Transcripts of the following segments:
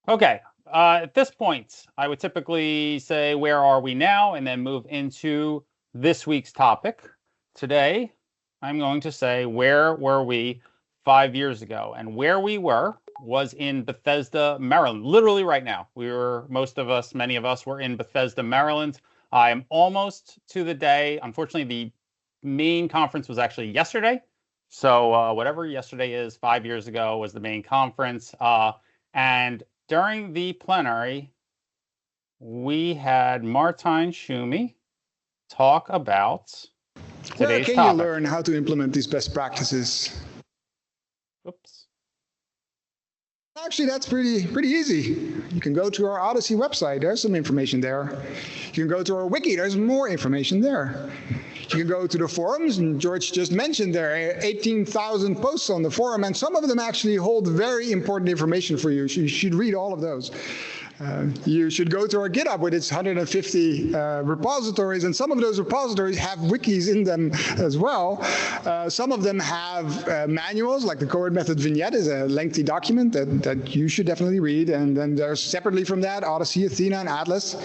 Okay. At this point, I would typically say, where are we now? And then move into this week's topic. Today, I'm going to say, where were we 5 years ago? And where we were was in Bethesda, Maryland. Literally right now. Many of us were in Bethesda, Maryland. I am almost to the day. Unfortunately, the main conference was actually yesterday. So whatever yesterday is, 5 years ago was the main conference. And during the plenary, we had Martijn Schumi talk about Where today's can you topic. learn how to implement these best practices? Oops. Actually, that's pretty easy. You can go to our Odyssey website. There's some information there. You can go to our wiki. There's more information there. You can go to the forums, and George just mentioned there are 18,000 posts on the forum, and some of them actually hold very important information for you. You should read all of those. You should go to our GitHub with its 150 repositories, and some of those repositories have wikis in them as well. Some of them have manuals, like the Code Method Vignette is a lengthy document that you should definitely read. And then there's separately from that Odyssey, Athena, and Atlas.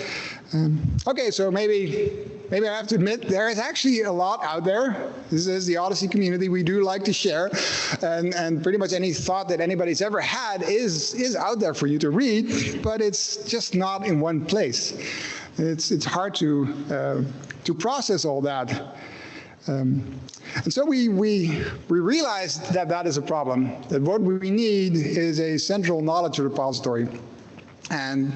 Okay, so maybe I have to admit there is actually a lot out there. This is the Odyssey community. We do like to share, and pretty much any thought that anybody's ever had is out there for you to read, but it's just not in one place. It's hard to process all that. And so we realized that that is a problem, that what we need is a central knowledge repository. And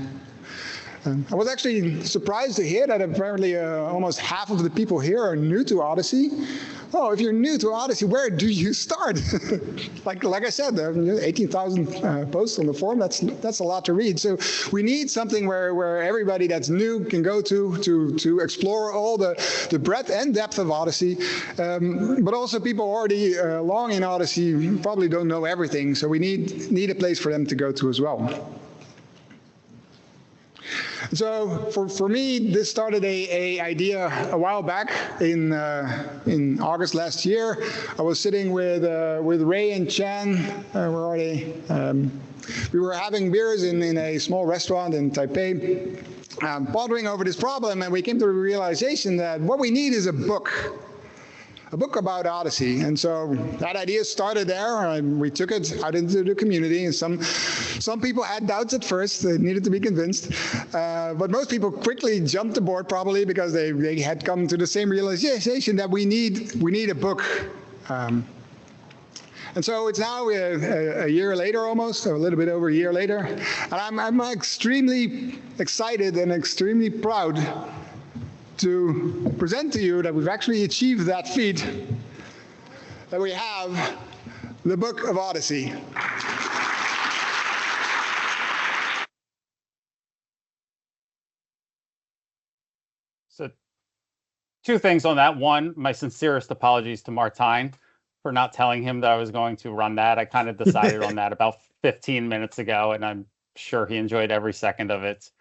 I was actually surprised to hear that apparently almost half of the people here are new to Odyssey. Oh, if you're new to Odyssey, where do you start? like I said, there are 18,000 posts on the forum. That's a lot to read. So we need something where everybody that's new can go to explore all the breadth and depth of Odyssey. But also people already long in Odyssey probably don't know everything. So we need a place for them to go to as well. So for me, this started a idea a while back in August last year. I was sitting with Ray and Chan. We were having beers in a small restaurant in Taipei, pondering over this problem, and we came to the realization that what we need is a book about Odyssey. And so that idea started there, and we took it out into the community. And some people had doubts at first. They needed to be convinced. But most people quickly jumped aboard, probably because they had come to the same realization that we need a book. And so it's now a year later almost, or a little bit over a year later. And I'm extremely excited and extremely proud to present to you that we've actually achieved that feat, that we have the Book of Odyssey. So two things on that. One, my sincerest apologies to Martijn for not telling him that I was going to run that. I kind of decided on that about 15 minutes ago, and I'm sure he enjoyed every second of it.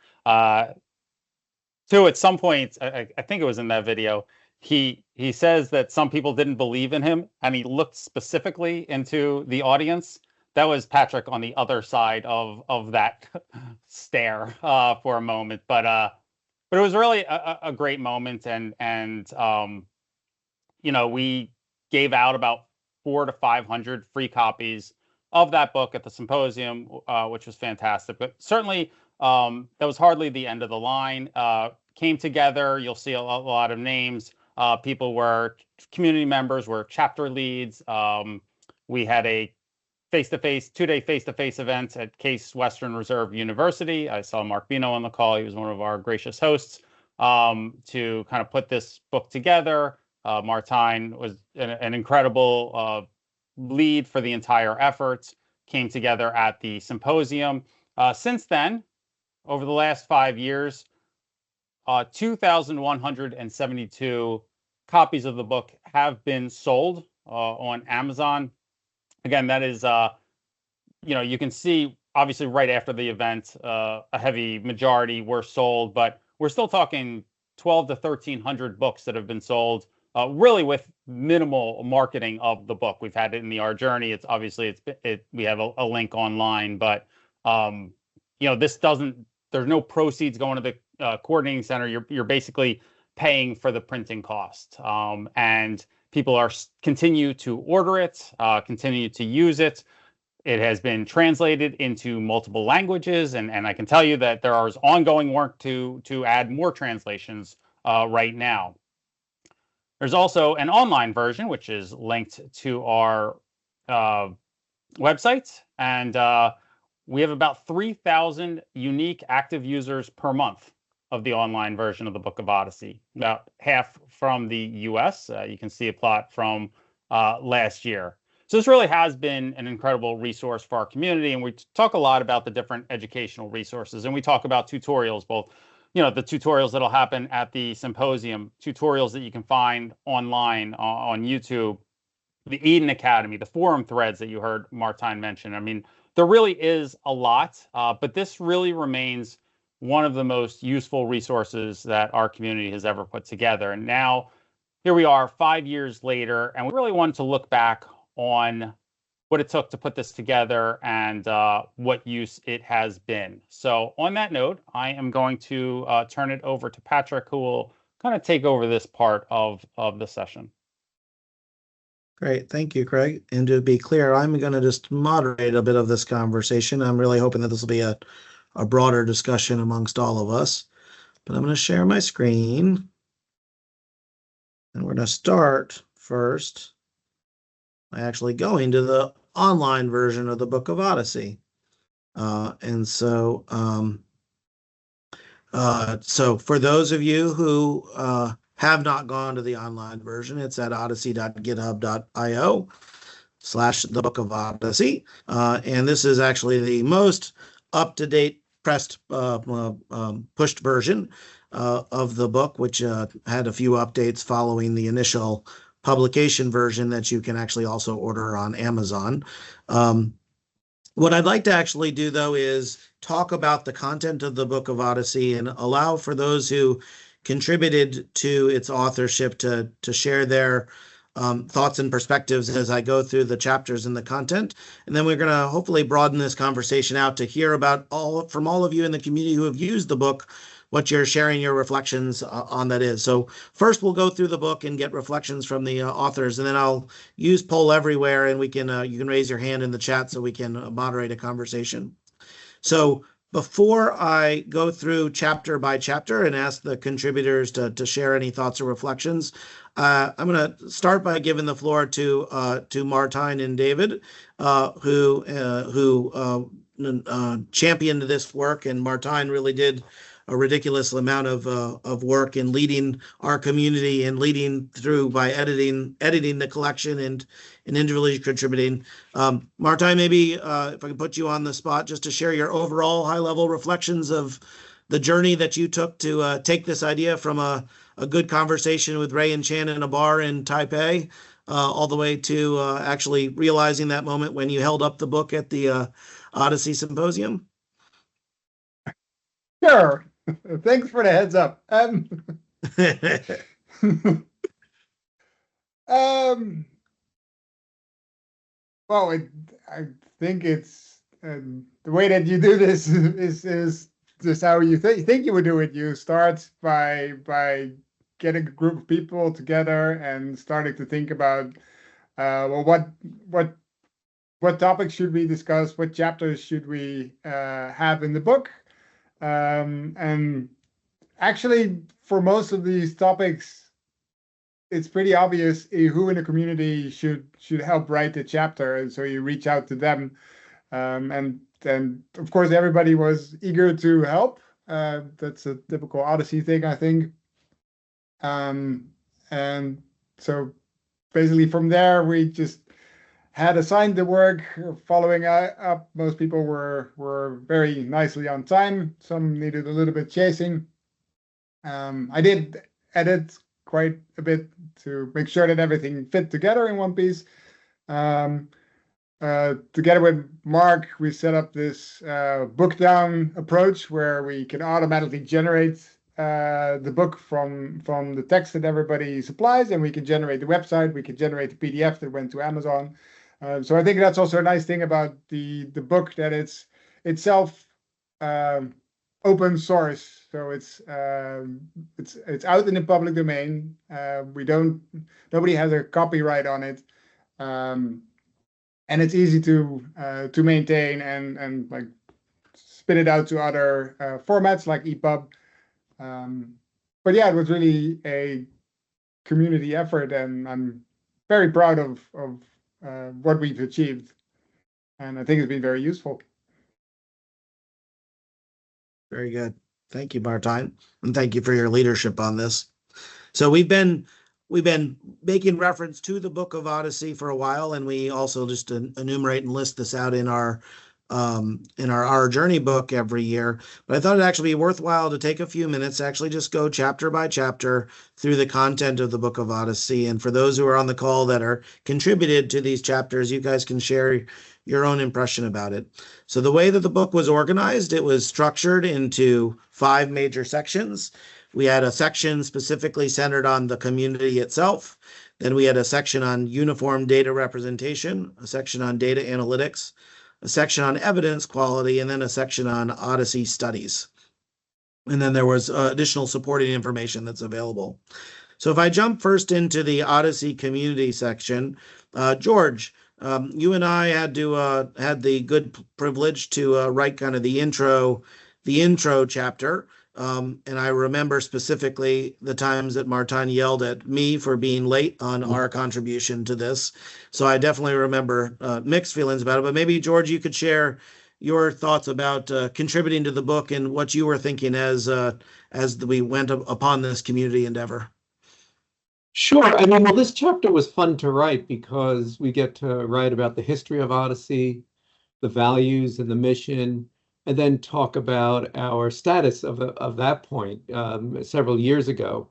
Two, at some point, I think it was in that video, he says that some people didn't believe in him, and he looked specifically into the audience. That was Patrick on the other side of that stare for a moment, but it was really a great moment, and we gave out about 400 to 500 free copies of that book at the symposium, which was fantastic. But certainly, that was hardly the end of the line. Came together. You'll see a lot of names. Community members were chapter leads. We had a two-day face-to-face event at Case Western Reserve University. I saw Mark Bino on the call. He was one of our gracious hosts to kind of put this book together. Martijn was an incredible lead for the entire effort. Came together at the symposium. Since then, over the last 5 years, 2,172 copies of the book have been sold on Amazon. Again, that is, you can see, obviously, right after the event, a heavy majority were sold, but we're still talking 12 to 1,300 books that have been sold, really with minimal marketing of the book. We've had it in the Our Journey. We have a link online, but this doesn't. There's no proceeds going to the coordinating center. You're basically paying for the printing cost, and people are continue to order it, continue to use it. It has been translated into multiple languages, and I can tell you that there is ongoing work to add more translations right now. There's also an online version, which is linked to our website, and we have about 3,000 unique active users per month of the online version of the Book of Odyssey, about half from the US. You can see a plot from last year. So this really has been an incredible resource for our community, and we talk a lot about the different educational resources, and we talk about tutorials, both the tutorials that'll happen at the symposium, tutorials that you can find online on YouTube, the Eden Academy, the forum threads that you heard Martijn mention. I mean, there really is a lot, but this really remains one of the most useful resources that our community has ever put together. And now here we are 5 years later, and we really wanted to look back on what it took to put this together and what use it has been. So on that note, I am going to turn it over to Patrick, who will kind of take over this part of the session. Great. Thank you, Craig. And to be clear, I'm going to just moderate a bit of this conversation. I'm really hoping that this will be a broader discussion amongst all of us. But I'm going to share my screen. And we're going to start first by actually going to the online version of the Book of Odyssey. So for those of you who have not gone to the online version, it's at odyssey.github.io/the Book of Odyssey. And this is actually the most up-to-date pressed pushed version of the book, which had a few updates following the initial publication version that you can actually also order on Amazon. What I'd like to actually do, though, is talk about the content of the Book of Odyssey and allow for those who contributed to its authorship to share their thoughts and perspectives as I go through the chapters and the content. And then we're going to hopefully broaden this conversation out to hear about from all of you in the community who have used the book, what you're sharing your reflections on that is. So first we'll go through the book and get reflections from the authors, and then I'll use poll everywhere, and we can you can raise your hand in the chat so we can moderate a conversation. So before I go through chapter by chapter and ask the contributors to share any thoughts or reflections, I'm going to start by giving the floor to Martijn and David, who championed this work, and Martijn really did a ridiculous amount of work in leading our community and leading through by editing the collection and individually contributing. Martijn, maybe if I can put you on the spot just to share your overall high-level reflections of the journey that you took to take this idea from a good conversation with Ray and Chan in a bar in Taipei all the way to actually realizing that moment when you held up the book at the Odyssey Symposium. Sure. Thanks for the heads up. Well, I think it's the way that you do this is just how you think you would do it. You start by getting a group of people together and starting to think about well, what topics should we discuss, what chapters should we have in the book. And actually, for most of these topics, it's pretty obvious who in the community should help write the chapter, and so you reach out to them. And of course, everybody was eager to help. That's a typical Odyssey thing, I think. And so basically from there, we just had assigned the work. Following up, most people were very nicely on time. Some needed a little bit chasing. I did edit quite a bit to make sure that everything fit together in one piece. Together with Mark, we set up this book down approach where we can automatically generate the book from the text that everybody supplies, and we can generate the website, we can generate the PDF that went to Amazon. So I think that's also a nice thing about the book, that it's itself open source, so it's out in the public domain. Nobody has a copyright on it, and it's easy to maintain and like spit it out to other formats like EPUB. But yeah, it was really a community effort, and I'm very proud of what we've achieved, and I think it's been very useful. Very good. Thank you, Martijn, and thank you for your leadership on this. So we've been making reference to the Book of Odyssey for a while, and we also just enumerate and list this out in our journey book every year. But I thought it'd actually be worthwhile to take a few minutes to actually just go chapter by chapter through the content of the Book of Odyssey. And for those who are on the call that are contributed to these chapters, you guys can share your own impression about it. So the way that the book was organized, it was structured into 5 major sections. We had a section specifically centered on the community itself. Then we had a section on uniform data representation, a section on data analytics, a section on evidence quality, and then a section on Odyssey studies. And then there was additional supporting information that's available. So if I jump first into the Odyssey community section, George, you and I had the good privilege to write kind of the intro chapter. And I remember specifically the times that Martijn yelled at me for being late on our contribution to this. So I definitely remember mixed feelings about it. But maybe, George, you could share your thoughts about contributing to the book and what you were thinking as we went upon this community endeavor. Sure. I mean, well, this chapter was fun to write because we get to write about the history of Odyssey, the values and the mission, and then talk about our status of that point several years ago.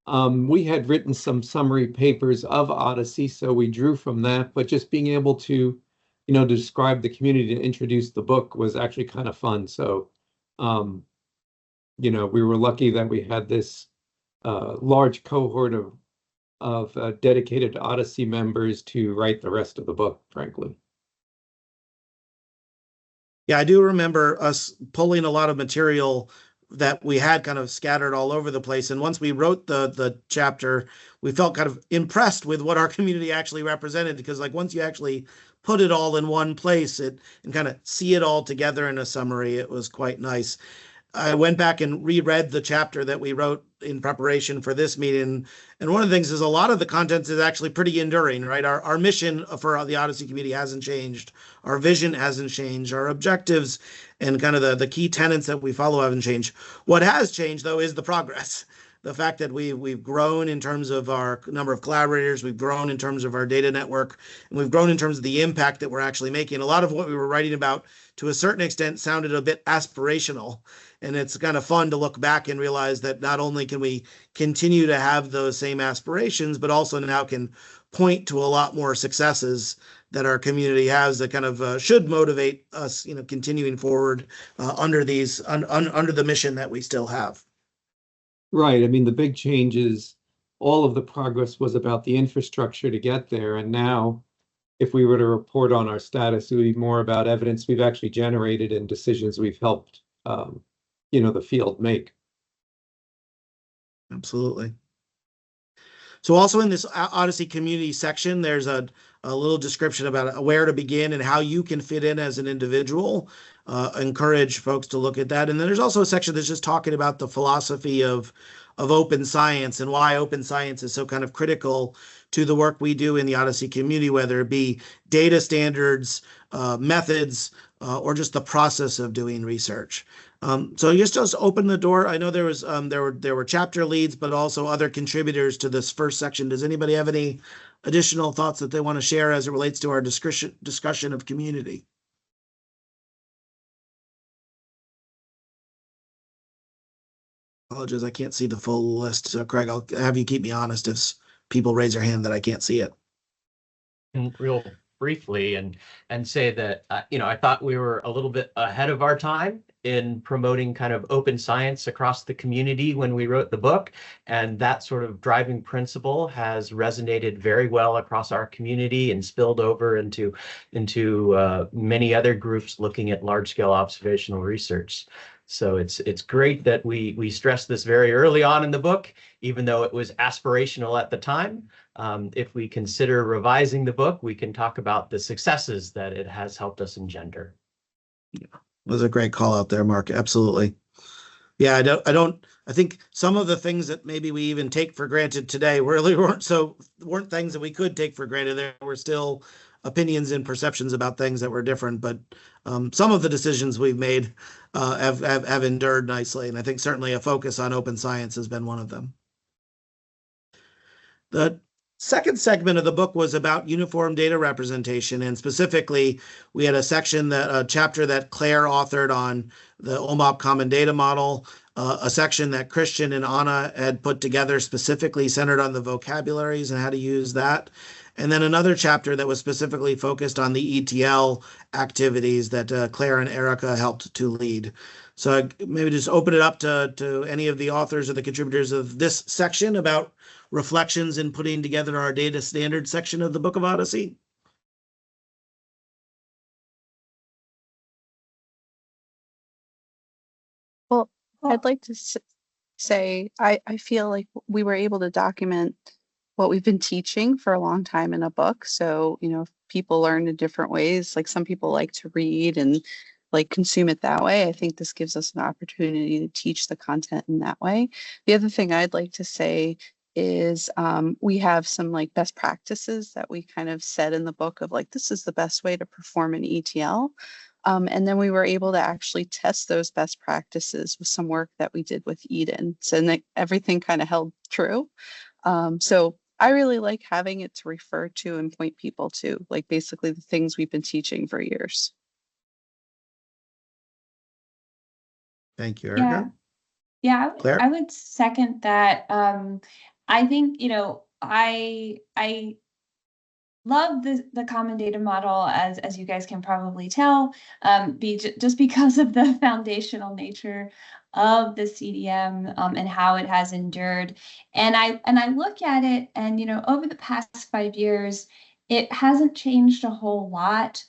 We had written some summary papers of Odyssey, so we drew from that, but just being able to, to describe the community, to introduce the book was actually kind of fun. So, we were lucky that we had this large cohort of dedicated Odyssey members to write the rest of the book, frankly. Yeah, I do remember us pulling a lot of material that we had kind of scattered all over the place. And once we wrote the chapter, we felt kind of impressed with what our community actually represented, because like once you actually put it all in one place and kind of see it all together in a summary, it was quite nice. I went back and reread the chapter that we wrote in preparation for this meeting. And one of the things is a lot of the content is actually pretty enduring, right? Our mission for the Odyssey community hasn't changed. Our vision hasn't changed. Our objectives and kind of the key tenets that we follow haven't changed. What has changed, though, is the progress. The fact that we've grown in terms of our number of collaborators, we've grown in terms of our data network, and we've grown in terms of the impact that we're actually making. A lot of what we were writing about, to a certain extent, sounded a bit aspirational. And it's kind of fun to look back and realize that not only can we continue to have those same aspirations, but also now can point to a lot more successes that our community has that kind of should motivate us, continuing forward under the mission that we still have. Right. I mean, the big change is all of the progress was about the infrastructure to get there. And now, if we were to report on our status, it would be more about evidence we've actually generated and decisions we've helped the field make. Absolutely. So also in this Odyssey community section, there's a little description about where to begin and how you can fit in as an individual. Encourage folks to look at that. And then there's also a section that's just talking about the philosophy of open science and why open science is so kind of critical to the work we do in the Odyssey community, whether it be data standards, methods, or just the process of doing research. So just open the door. I know there were chapter leads, but also other contributors to this first section. Does anybody have any additional thoughts that they want to share as it relates to our discussion of community? Apologies, I can't see the full list. So Craig, I'll have you keep me honest if people raise their hand that I can't see it. Real briefly and say that I thought we were a little bit ahead of our time in promoting kind of open science across the community when we wrote the book. And that sort of driving principle has resonated very well across our community and spilled over into many other groups looking at large-scale observational research. So it's great that we stressed this very early on in the book, even though it was aspirational at the time. If we consider revising the book, we can talk about the successes that it has helped us engender. Yeah, it was a great call out there, Mark. Absolutely. Yeah, I think some of the things that maybe we even take for granted today really weren't things that we could take for granted. There were still opinions and perceptions about things that were different, but some of the decisions we've made have endured nicely, and I think certainly a focus on open science has been one of them. The second segment of the book was about uniform data representation, and specifically, we had a chapter that Claire authored on the OMOP Common Data Model, a section that Christian and Anna had put together specifically centered on the vocabularies and how to use that. And then another chapter that was specifically focused on the ETL activities that Claire and Erica helped to lead. So maybe just open it up to any of the authors or the contributors of this section about reflections in putting together our data standards section of the Book of OHDSI. Well, I'd like to say I feel like we were able to document what we've been teaching for a long time in a book. So, if people learn in different ways, like some people like to read and like consume it that way, I think this gives us an opportunity to teach the content in that way. The other thing I'd like to say is we have some like best practices that we kind of said in the book of like, this is the best way to perform an ETL. And then we were able to actually test those best practices with some work that we did with Eden. So everything kind of held true. So I really like having it to refer to and point people to, like basically the things we've been teaching for years. Thank you, Erica. Yeah, Claire? I would second that. I think, I love the common data model, as you guys can probably tell, just because of the foundational nature of the CDM and how it has endured. And I look at it, and over the past 5 years, it hasn't changed a whole lot.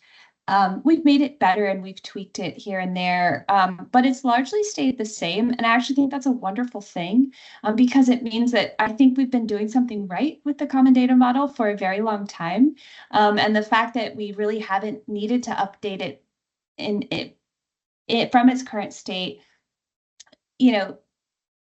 We've made it better and we've tweaked it here and there, but it's largely stayed the same. And I actually think that's a wonderful thing because it means that I think we've been doing something right with the common data model for a very long time. And the fact that we really haven't needed to update it from its current state,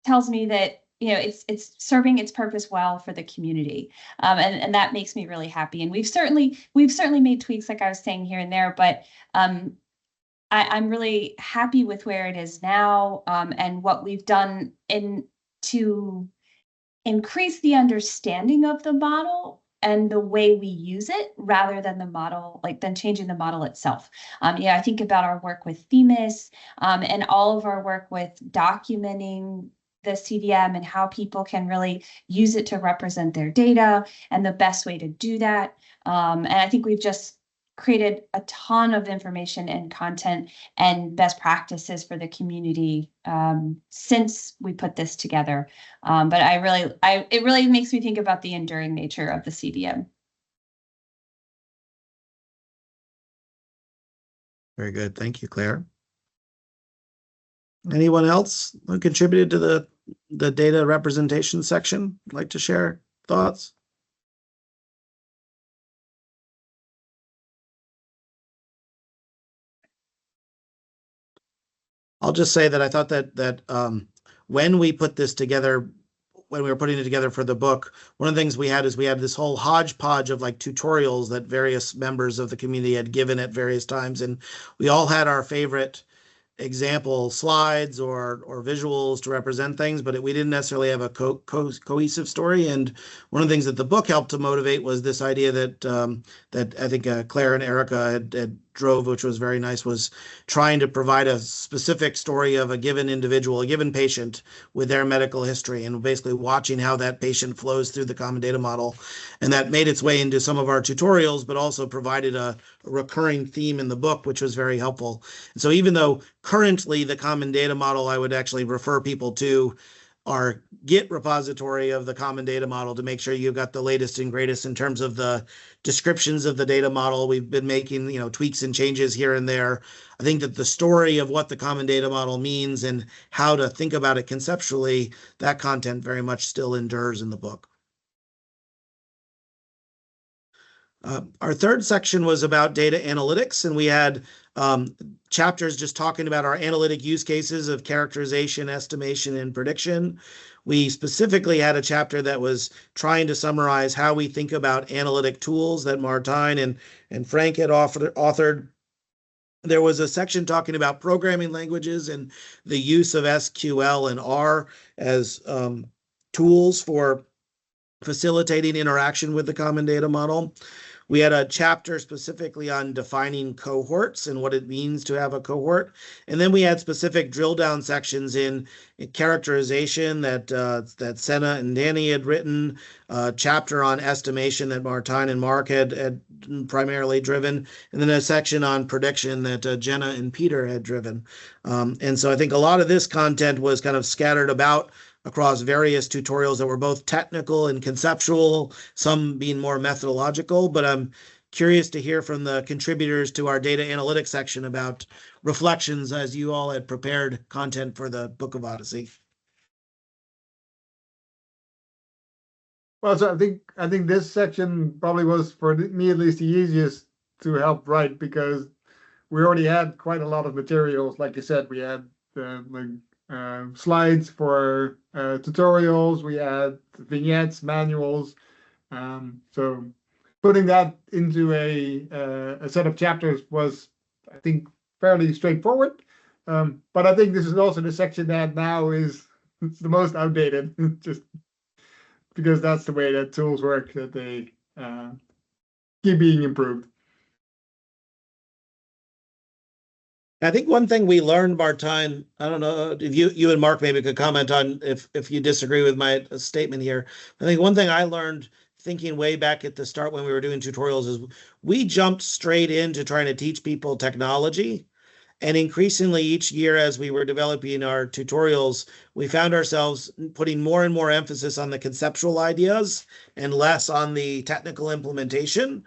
tells me that it's serving its purpose well for the community, and that makes me really happy. And we've certainly made tweaks, like I was saying, here and there, but I'm really happy with where it is now, and what we've done to increase the understanding of the model and the way we use it, rather than the model, than changing the model itself. I think about our work with Themis, and all of our work with documenting the CDM and how people can really use it to represent their data and the best way to do that. And I think we've just created a ton of information and content and best practices for the community since we put this together. But it really makes me think about the enduring nature of the CDM. Very good. Thank you, Claire. Anyone else who contributed to the data representation section like to share thoughts? I'll just say that I thought that when we put this together, when we were putting it together for the book, one of the things we had this whole hodgepodge of like tutorials that various members of the community had given at various times, and we all had our favorite example slides or visuals to represent things, but we didn't necessarily have a cohesive story. And one of the things that the book helped to motivate was this idea that I think Claire and Erica had drove, which was very nice, was trying to provide a specific story of a given individual, a given patient with their medical history, and basically watching how that patient flows through the common data model. And that made its way into some of our tutorials, but also provided a recurring theme in the book, which was very helpful. And so even though currently the common data model, I would actually refer people to our Git repository of the common data model to make sure you've got the latest and greatest in terms of the descriptions of the data model. We've been making, tweaks and changes here and there. I think that the story of what the common data model means and how to think about it conceptually, that content very much still endures in the book. Our third section was about data analytics, and we had chapters just talking about our analytic use cases of characterization, estimation, and prediction. We specifically had a chapter that was trying to summarize how we think about analytic tools that Martijn and Frank had authored. There was a section talking about programming languages and the use of SQL and R as tools for facilitating interaction with the common data model. We had a chapter specifically on defining cohorts and what it means to have a cohort. And then we had specific drill down sections in characterization that Senna and Danny had written, a chapter on estimation that Martijn and Mark had primarily driven, and then a section on prediction that Jenna and Peter had driven. And so I think a lot of this content was kind of scattered about across various tutorials that were both technical and conceptual, some being more methodological, but I'm curious to hear from the contributors to our data analytics section about reflections as you all had prepared content for the Book of Odyssey. Well, so I think this section probably was, for me at least, the easiest to help write, because we already had quite a lot of materials. Like you said, we had slides for tutorials, we had vignettes, manuals. So putting that into a set of chapters was, I think, fairly straightforward. But I think this is also the section that now is the most outdated, just because that's the way that tools work, that they keep being improved. I think one thing we learned, Martijn, I don't know if you and Mark maybe could comment on if you disagree with my statement here. I think one thing I learned thinking way back at the start when we were doing tutorials is we jumped straight into trying to teach people technology. And increasingly each year as we were developing our tutorials, we found ourselves putting more and more emphasis on the conceptual ideas and less on the technical implementation.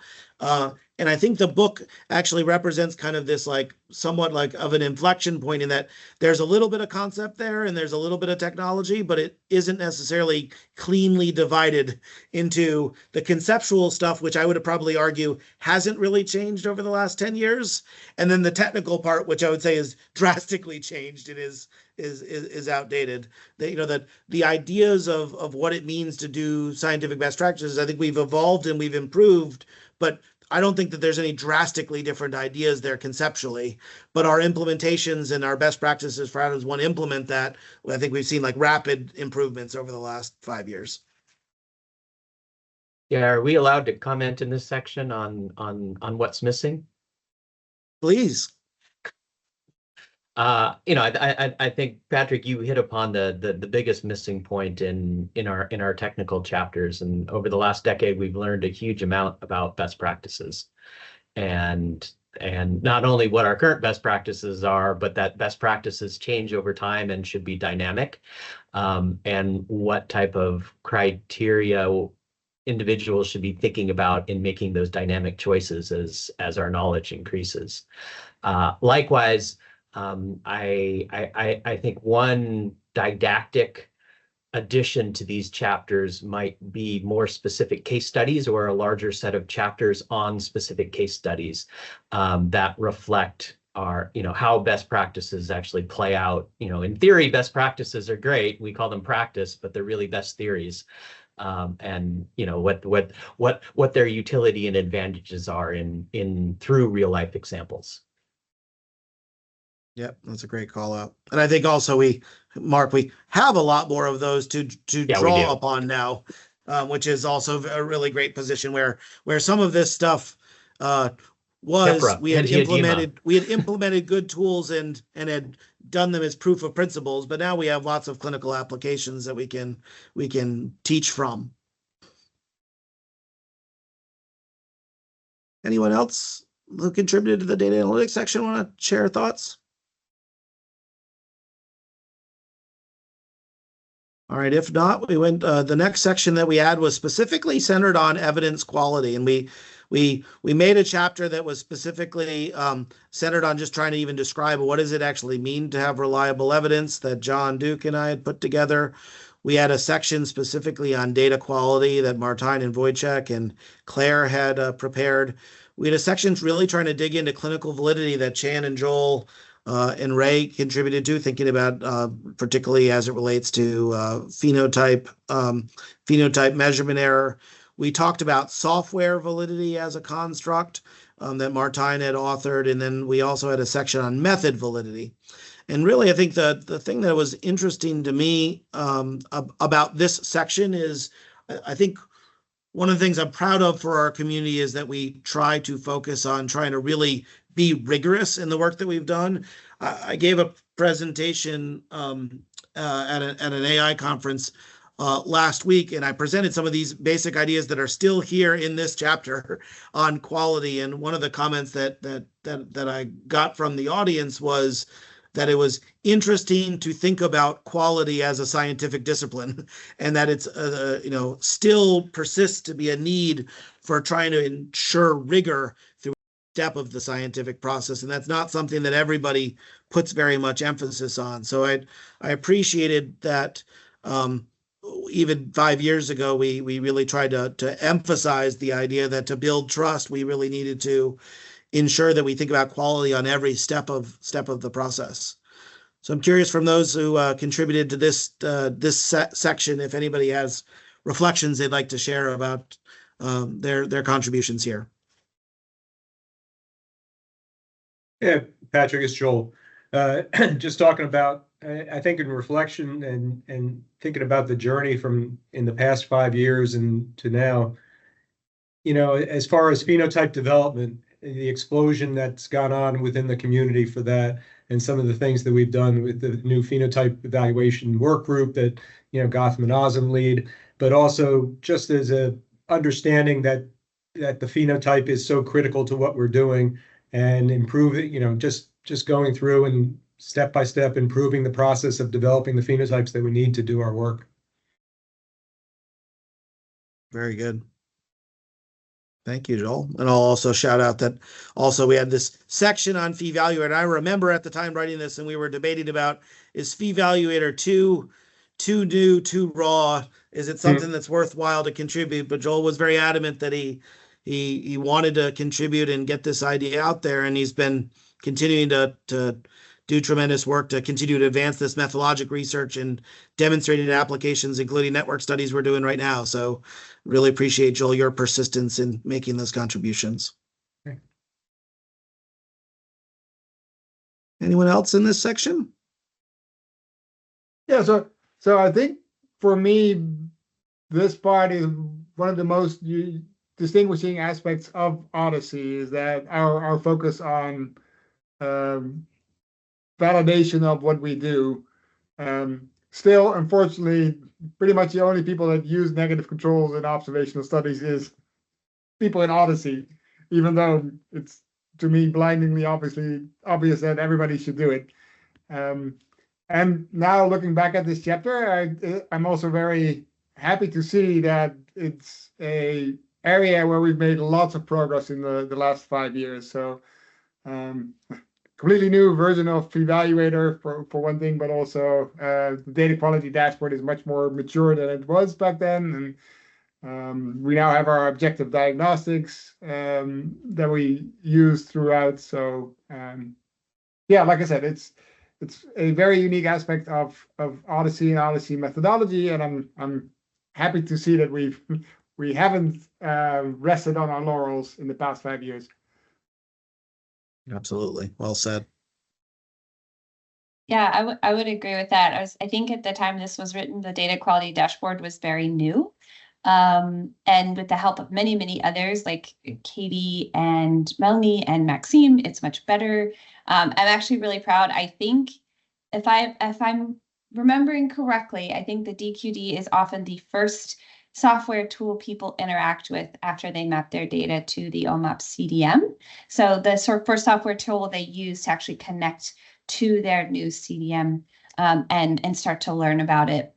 And I think the book actually represents kind of this somewhat of an inflection point in that there's a little bit of concept there and there's a little bit of technology, but it isn't necessarily cleanly divided into the conceptual stuff, which I would probably argue hasn't really changed over the last 10 years. And then the technical part, which I would say is drastically changed and is outdated. That the ideas of what it means to do scientific best practices, I think we've evolved and we've improved, but I don't think that there's any drastically different ideas there conceptually, but our implementations and our best practices for how does one implement that, I think we've seen rapid improvements over the last 5 years. Yeah, are we allowed to comment in this section on what's missing? Please. I think, Patrick, you hit upon the biggest missing point in our technical chapters. And over the last decade, we've learned a huge amount about best practices, and not only what our current best practices are, but that best practices change over time and should be dynamic, and what type of criteria individuals should be thinking about in making those dynamic choices as our knowledge increases. Likewise, I think one didactic addition to these chapters might be more specific case studies or a larger set of chapters on specific case studies that reflect our, how best practices actually play out. In theory, best practices are great. We call them practice, but they're really best theories. And what their utility and advantages are in through real life examples. Yep, that's a great call out. And I think also Mark, we have a lot more of those to draw upon now, which is also a really great position where some of this stuff was Kepra, we had angioedema. implemented good tools and had done them as proof of principles, but now we have lots of clinical applications that we can teach from. Anyone else who contributed to the data analytics section want to share thoughts? All right, if not, we went, the next section that we had was specifically centered on evidence quality. And we made a chapter that was specifically centered on just trying to even describe what does it actually mean to have reliable evidence that John Duke and I had put together. We had a section specifically on data quality that Martijn and Wojciech and Claire had prepared. We had a section really trying to dig into clinical validity that Chan and Joel and Ray contributed to, thinking about particularly as it relates to phenotype measurement error. We talked about software validity as a construct that Martijn had authored, and then we also had a section on method validity. And really, I think the thing that was interesting to me about this section is, I think one of the things I'm proud of for our community is that we try to focus on trying to really be rigorous in the work that we've done. I gave a presentation at an AI conference last week, and I presented some of these basic ideas that are still here in this chapter on quality. And one of the comments that I got from the audience was that it was interesting to think about quality as a scientific discipline, and that it's still persists to be a need for trying to ensure rigor through each step of the scientific process, and that's not something that everybody puts very much emphasis on. So I appreciated that. Even 5 years ago, we really tried to emphasize the idea that to build trust, we really needed to ensure that we think about quality on every step of the process. So I'm curious from those who contributed to this section, if anybody has reflections they'd like to share about their contributions here. Yeah, Patrick, it's Joel. Just talking about, I think in reflection and thinking about the journey from in the past 5 years and to now, as far as phenotype development, the explosion that's gone on within the community for that, and some of the things that we've done with the new phenotype evaluation work group that, Gotham and Ozem lead, but also just as a understanding that the phenotype is so critical to what we're doing and improve it, just going through and step by step improving the process of developing the phenotypes that we need to do our work. Very good. Thank you, Joel. And I'll also shout out that also we had this section on Phi Evaluator. I remember at the time writing this, and we were debating about, is Phi Evaluator too new, too raw? Is it something that's worthwhile to contribute? But Joel was very adamant that he wanted to contribute and get this idea out there, and he's been continuing to do tremendous work to continue to advance this methodologic research and demonstrated applications, including network studies we're doing right now. So really appreciate, Joel, your persistence in making those contributions. Okay. Anyone else in this section? Yeah, so I think for me, this part is one of the most distinguishing aspects of Odyssey, is that our focus on validation of what we do. Still, unfortunately, pretty much the only people that use negative controls in observational studies is people in Odyssey, even though it's, to me, blindingly obvious that everybody should do it. And now looking back at this chapter, I'm also very happy to see that it's a area where we've made lots of progress in the last 5 years. So completely new version of Evaluator for one thing, but also the data quality dashboard is much more mature than it was back then. And we now have our objective diagnostics that we use throughout. So yeah, like I said, it's a very unique aspect of Odyssey and Odyssey methodology, and I'm happy to see that we haven't rested on our laurels in the past 5 years. Absolutely. Well said. Yeah, I would agree with that. I think at the time this was written, the data quality dashboard was very new. And with the help of many, many others like Katie and Melanie and Maxime, it's much better. I'm actually really proud. I think if I'm remembering correctly, I think the DQD is often the first software tool people interact with after they map their data to the OMAP CDM. So the first software tool they use to actually connect to their new CDM and start to learn about it.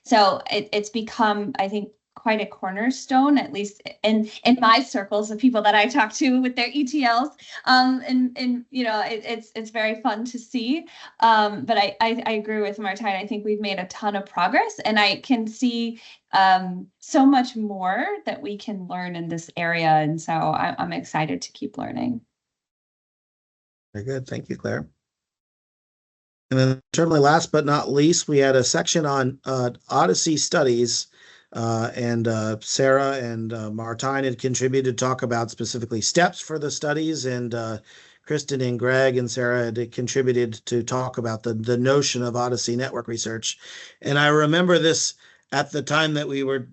So it's become, I think, quite a cornerstone, at least in my circles of people that I talk to with their ETLs. And you know, it's very fun to see. But I agree with Martijn. I think we've made a ton of progress, and I can see so much more that we can learn in this area. And so I'm excited to keep learning. Very good. Thank you, Claire. And then certainly last but not least, we had a section on Odyssey studies, and Sarah and Martijn had contributed to talk about specifically steps for the studies, and Kristen and Greg and Sarah had contributed to talk about the notion of Odyssey network research. And I remember this at the time that we were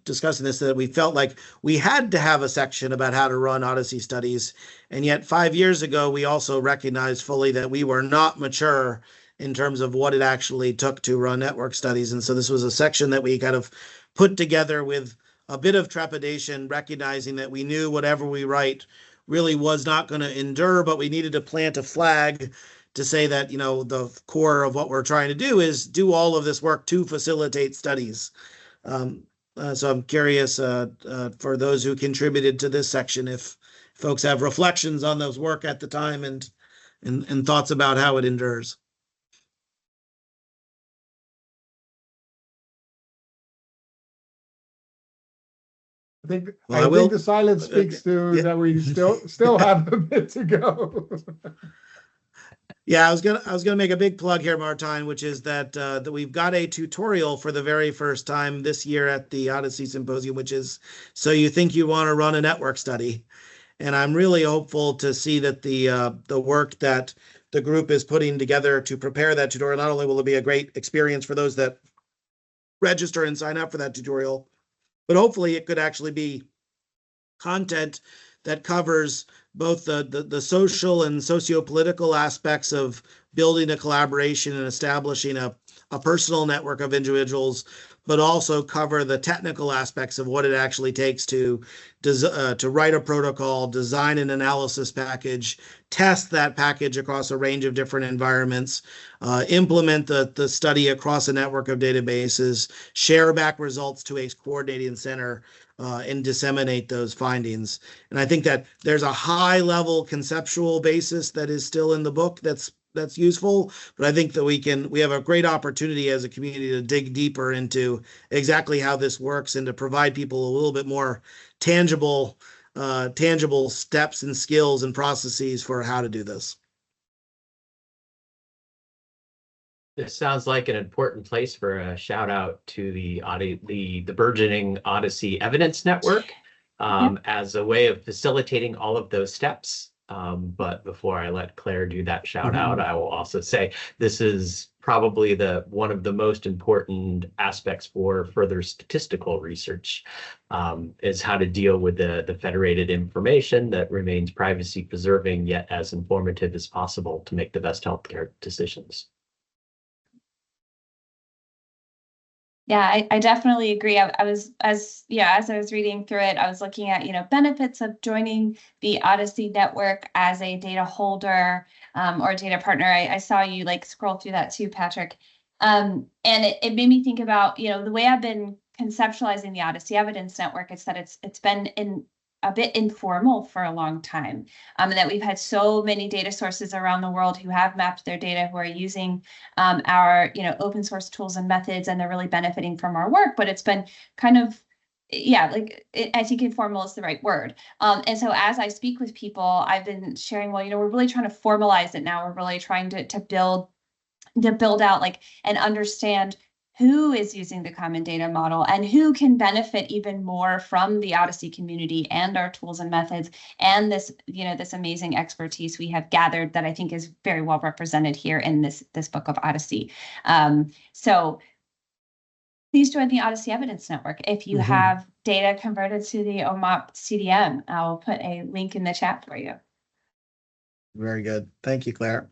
discussing this, that we felt like we had to have a section about how to run Odyssey studies. And yet 5 years ago, we also recognized fully that we were not mature in terms of what it actually took to run network studies. And so this was a section that we kind of put together with a bit of trepidation, recognizing that we knew whatever we write really was not going to endure, but we needed to plant a flag to say that, you know, the core of what we're trying to do is do all of this work to facilitate studies. So I'm curious for those who contributed to this section, if folks have reflections on those work at the time and thoughts about how it endures. I think Well, I think the silence speaks to that we still have a bit to go. Yeah, I was gonna make a big plug here, Martijn, which is that we've got a tutorial for the very first time this year at the Odyssey Symposium, which is So You Think You Want to Run a Network Study. And I'm really hopeful to see that the work that the group is putting together to prepare that tutorial, not only will it be a great experience for those that register and sign up for that tutorial, but hopefully it could actually be content that covers both the social and socio-political aspects of building a collaboration and establishing a personal network of individuals, but also cover the technical aspects of what it actually takes to write a protocol, design an analysis package, test that package across a range of different environments, implement the study across a network of databases, share back results to a coordinating center, and disseminate those findings. And I think that there's a high level conceptual basis that is still in the book that's useful, but I think that we have a great opportunity as a community to dig deeper into exactly how this works and to provide people a little bit more tangible steps and skills and processes for how to do this. This sounds like an important place for a shout out to the burgeoning Odyssey Evidence Network as a way of facilitating all of those steps. But before I let Claire do that shout out, I will also say this is probably one of the most important aspects for further statistical research, is how to deal with the federated information that remains privacy preserving yet as informative as possible to make the best healthcare decisions. Yeah, I definitely agree. I was as I was reading through it, I was looking at, benefits of joining the Odyssey network as a data holder or data partner. I saw you scroll through that too, Patrick. And it made me think about, the way I've been conceptualizing the Odyssey Evidence Network is that it's been a bit informal for a long time, and that we've had so many data sources around the world who have mapped their data, who are using our open source tools and methods, and they're really benefiting from our work. But it's been kind of I think informal is the right word. And so as I speak with people, I've been sharing, well, we're really trying to formalize it now. We're really trying to build out and understand who is using the common data model and who can benefit even more from the Odyssey community and our tools and methods and this, this amazing expertise we have gathered that I think is very well represented here in this book of Odyssey. So please join the Odyssey Evidence Network. If you have data converted to the OMOP CDM, I'll put a link in the chat for you. Very good. Thank you, Claire.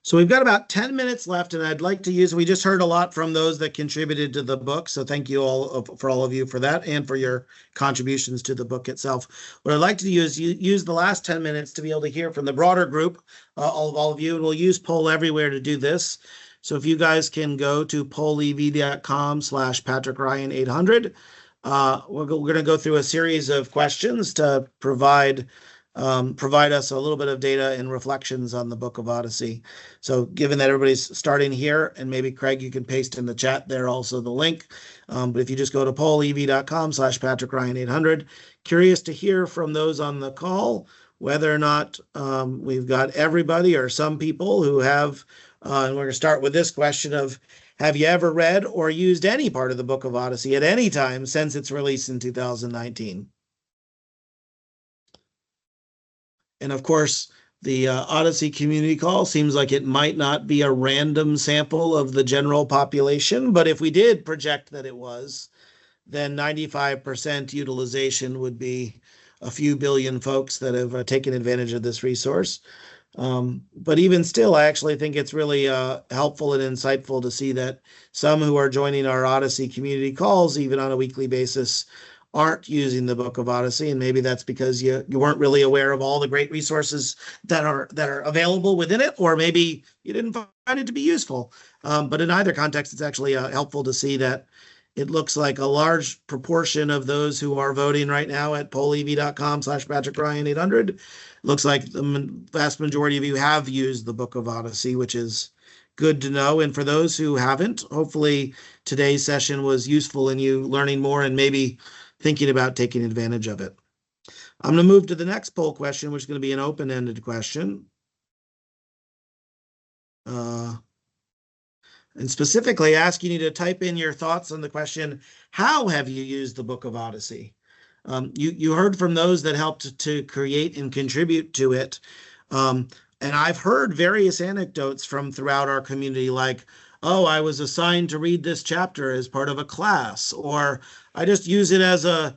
So we've got about 10 minutes left, and I'd like to use, we just heard a lot from those that contributed to the book. So thank you for all of you for that and for your contributions to the book itself. What I'd like to do is use the last 10 minutes to be able to hear from the broader group, all of you, and we'll use Poll Everywhere to do this. So if you guys can go to pollev.com/PatrickRyan800, we're going to go through a series of questions to provide us a little bit of data and reflections on the Book of Odyssey. So given that everybody's starting here, and maybe Craig, you can paste in the chat there also the link. But if you just go to pollev.com/PatrickRyan800, curious to hear from those on the call, whether or not we've got everybody or some people who have, and we're going to start with this question of, have you ever read or used any part of the Book of Odyssey at any time since its release in 2019? And of course, the Odyssey community call seems like it might not be a random sample of the general population, but if we did project that it was, then 95% utilization would be a few billion folks that have taken advantage of this resource. But even still, I actually think it's really helpful and insightful to see that some who are joining our Odyssey community calls, even on a weekly basis, aren't using the Book of Odyssey, and maybe that's because you weren't really aware of all the great resources that are available within it, or maybe you didn't find it to be useful. But in either context, it's actually helpful to see that it looks like a large proportion of those who are voting right now at pollev.com/PatrickRyan800 looks like the vast majority of you have used the Book of Odyssey, which is good to know. And for those who haven't, hopefully today's session was useful in you learning more and maybe thinking about taking advantage of it. I'm going to move to the next poll question, which is going to be an open-ended question. And specifically asking you to type in your thoughts on the question, how have you used the Book of Odyssey? You heard from those that helped to create and contribute to it. And I've heard various anecdotes from throughout our community, like, oh, I was assigned to read this chapter as part of a class, or I just use it as a,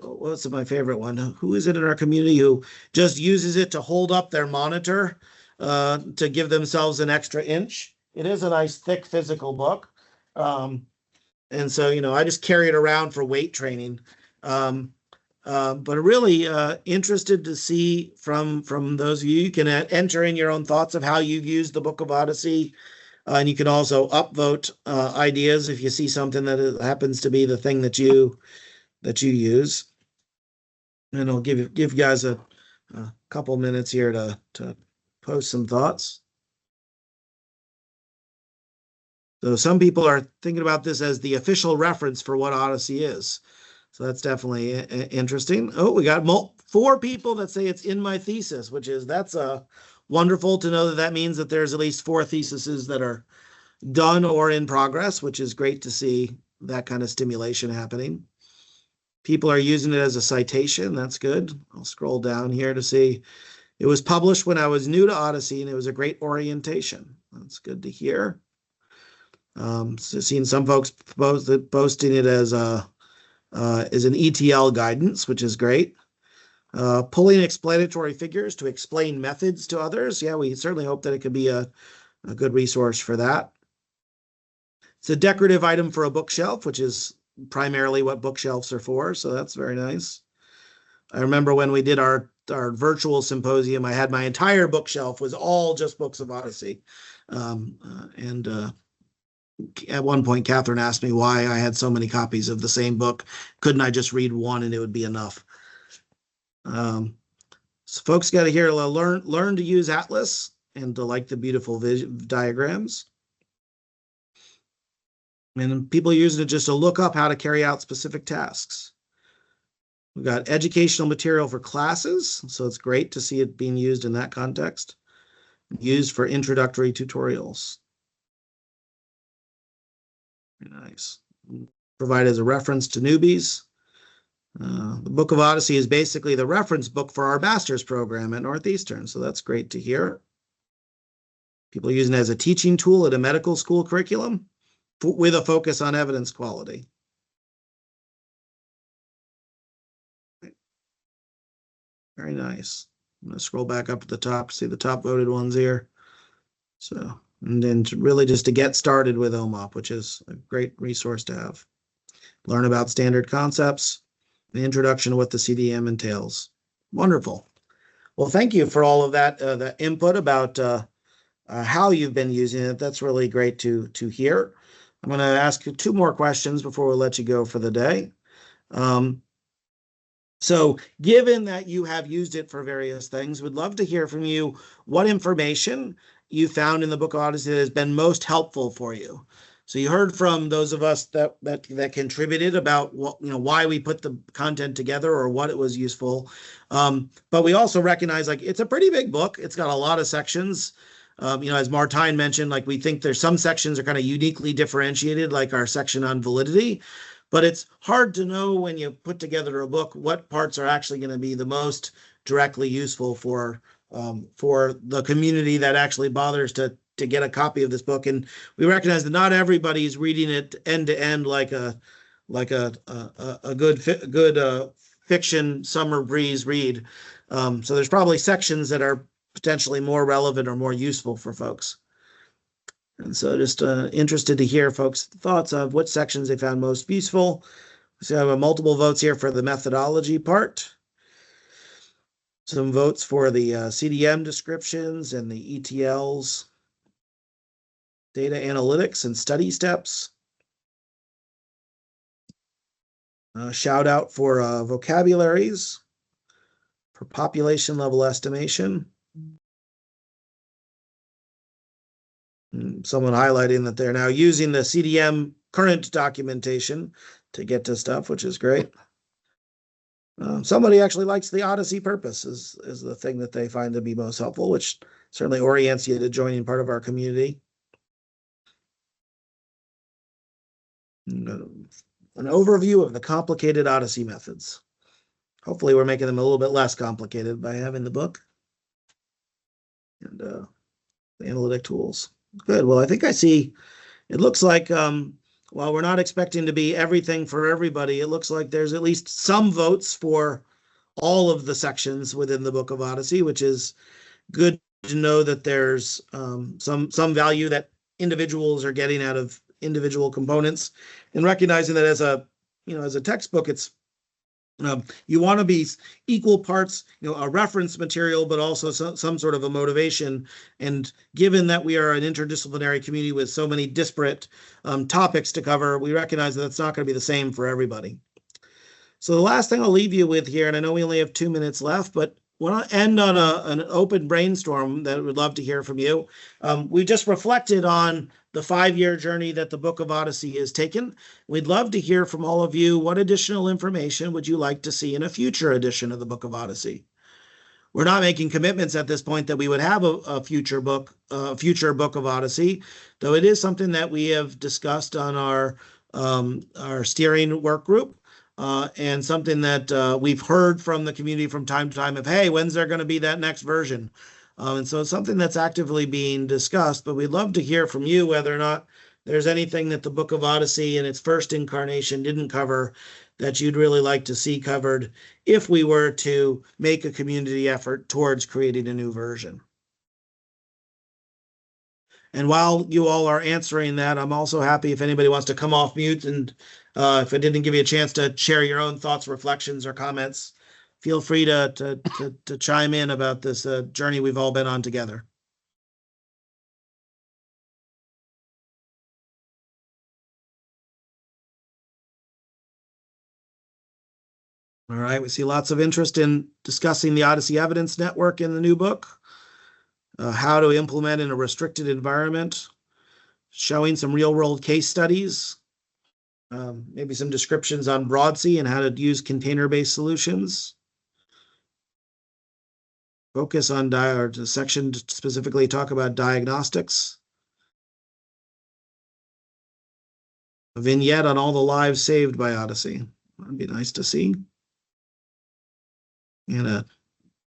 what's my favorite one? Who is it in our community who just uses it to hold up their monitor to give themselves an extra inch? It is a nice, thick, physical book. And so, I just carry it around for weight training. But really interested to see from those of you. You can enter in your own thoughts of how you've used the Book of Odyssey. And you can also upvote ideas if you see something that happens to be the thing that you use. And I'll give you guys a couple minutes here to post some thoughts. So some people are thinking about this as the official reference for what Odyssey is. So that's definitely interesting. Oh, we got 4 people that say it's in my thesis, that's wonderful to know that means that there's at least 4 theses that are done or in progress, which is great to see that kind of stimulation happening. People are using it as a citation. That's good. I'll scroll down here to see. It was published when I was new to Odyssey, and it was a great orientation. That's good to hear. So seeing some folks posting it as an ETL guidance, which is great. Pulling explanatory figures to explain methods to others. Yeah, we certainly hope that it could be a good resource for that. It's a decorative item for a bookshelf, which is primarily what bookshelves are for, so that's very nice. I remember when we did our virtual symposium, I had my entire bookshelf was all just books of Odyssey. And at one point, Catherine asked me why I had so many copies of the same book. Couldn't I just read one and it would be enough? So folks got to hear, learn to use Atlas and to like the beautiful diagrams. And people using it just to look up how to carry out specific tasks. We've got educational material for classes, so it's great to see it being used in that context. Used for introductory tutorials. Very nice. Provide as a reference to newbies. The Book of Odyssey is basically the reference book for our master's program at Northeastern, so that's great to hear. People using it as a teaching tool at a medical school curriculum. with a focus on evidence quality. Very nice. I'm going to scroll back up to the top, see the top voted ones here. So, and then really just to get started with OMOP, which is a great resource to have. Learn about standard concepts, the introduction to what the CDM entails. Wonderful. Well, thank you for all of that, the input about how you've been using it. That's really great to hear. I'm going to ask you 2 more questions before we let you go for the day. So given that you have used it for various things, we'd love to hear from you what information you found in the Book of OHDSI that has been most helpful for you. So you heard from those of us that contributed about what, why we put the content together or what it was useful. But we also recognize like it's a pretty big book. It's got a lot of sections. As Martijn mentioned, like we think there's some sections are kind of uniquely differentiated, like our section on validity. But it's hard to know when you put together a book what parts are actually going to be the most directly useful for the community that actually bothers to get a copy of this book. And we recognize that not everybody's reading it end to end like a good fiction summer breeze read. So there's probably sections that are potentially more relevant or more useful for folks. And so just interested to hear folks' thoughts of what sections they found most useful. So I have multiple votes here for the methodology part. Some votes for the CDM descriptions and the ETLs, data analytics and study steps. Shout out for vocabularies, for population level estimation. Someone highlighting that they're now using the CDM current documentation to get to stuff, which is great. Somebody actually likes the OHDSI purpose is the thing that they find to be most helpful, which certainly orients you to joining part of our community. An overview of the complicated OHDSI methods. Hopefully we're making them a little bit less complicated by having the book and the analytic tools. Good. Well, I think I see, it looks like while we're not expecting to be everything for everybody, it looks like there's at least some votes for all of the sections within the Book of OHDSI, which is good to know that there's some value that individuals are getting out of individual components, and recognizing that as a textbook, it's you want to be equal parts, a reference material, but also some sort of a motivation. And given that we are an interdisciplinary community with so many disparate topics to cover, we recognize that it's not going to be the same for everybody. So the last thing I'll leave you with here, and I know we only have 2 minutes left, but I want to end on an open brainstorm that we'd love to hear from you. We just reflected on the 5-year journey that the Book of OHDSI has taken. We'd love to hear from all of you. What additional information would you like to see in a future edition of the Book of OHDSI? We're not making commitments at this point that we would have a future book of OHDSI, though it is something that we have discussed on our steering work group. And something that we've heard from the community from time to time of, hey, when's there going to be that next version? And so it's something that's actively being discussed, but we'd love to hear from you whether or not there's anything that the Book of OHDSI in its first incarnation didn't cover that you'd really like to see covered if we were to make a community effort towards creating a new version. And while you all are answering that, I'm also happy if anybody wants to come off mute, and if I didn't give you a chance to share your own thoughts, reflections, or comments, feel free to chime in about this journey we've all been on together. All right, we see lots of interest in discussing the OHDSI Evidence Network in the new book, how to implement in a restricted environment, showing some real-world case studies, maybe some descriptions on BroadSI and how to use container-based solutions. Focus on the section to specifically talk about diagnostics. A vignette on all the lives saved by OHDSI. That'd be nice to see. And a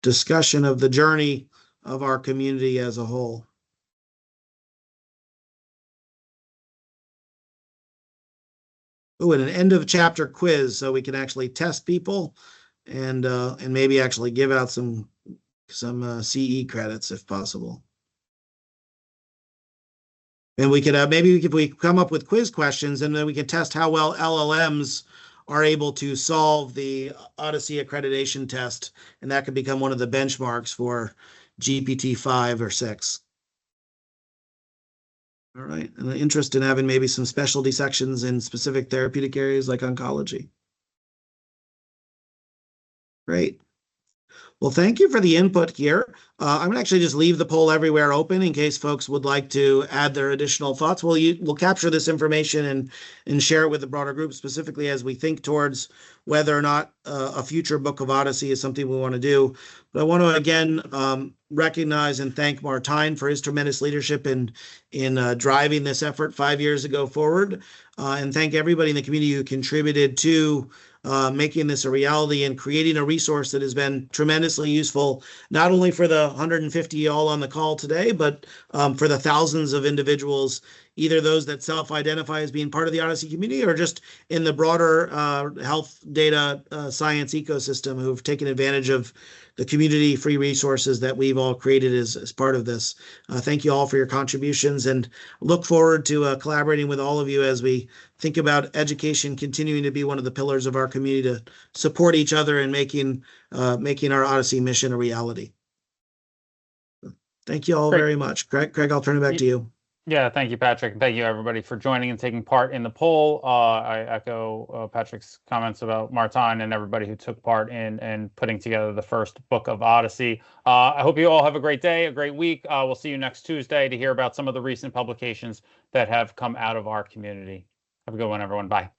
discussion of the journey of our community as a whole. Ooh, and an end of chapter quiz, so we can actually test people and maybe actually give out some CE credits if possible. And we could maybe if we come up with quiz questions, and then we can test how well LLMs are able to solve the Odyssey accreditation test, and that could become one of the benchmarks for GPT-5 or 6. All right, and an interest in having maybe some specialty sections in specific therapeutic areas like oncology. Great. Well, thank you for the input here. I'm going to actually just leave the poll everywhere open in case folks would like to add their additional thoughts. We'll capture this information and share it with the broader group, specifically as we think towards whether or not a future Book of Odyssey is something we want to do. But I want to again recognize and thank Martijn for his tremendous leadership in driving this effort 5 years ago forward, and thank everybody in the community who contributed to making this a reality and creating a resource that has been tremendously useful, not only for the 150 all on the call today, but for the thousands of individuals, either those that self-identify as being part of the Odyssey community or just in the broader health data science ecosystem who've taken advantage of the community free resources that we've all created as part of this. Thank you all for your contributions, and look forward to collaborating with all of you as we think about education continuing to be one of the pillars of our community to support each other and making our Odyssey mission a reality. Thank you all very much. Craig, I'll turn it back to you. Yeah, thank you, Patrick. And thank you, everybody, for joining and taking part in the poll. I echo Patrick's comments about Martijn and everybody who took part in putting together the first Book of Odyssey. I hope you all have a great day, a great week. We'll see you next Tuesday to hear about some of the recent publications that have come out of our community. Have a good one, everyone. Bye.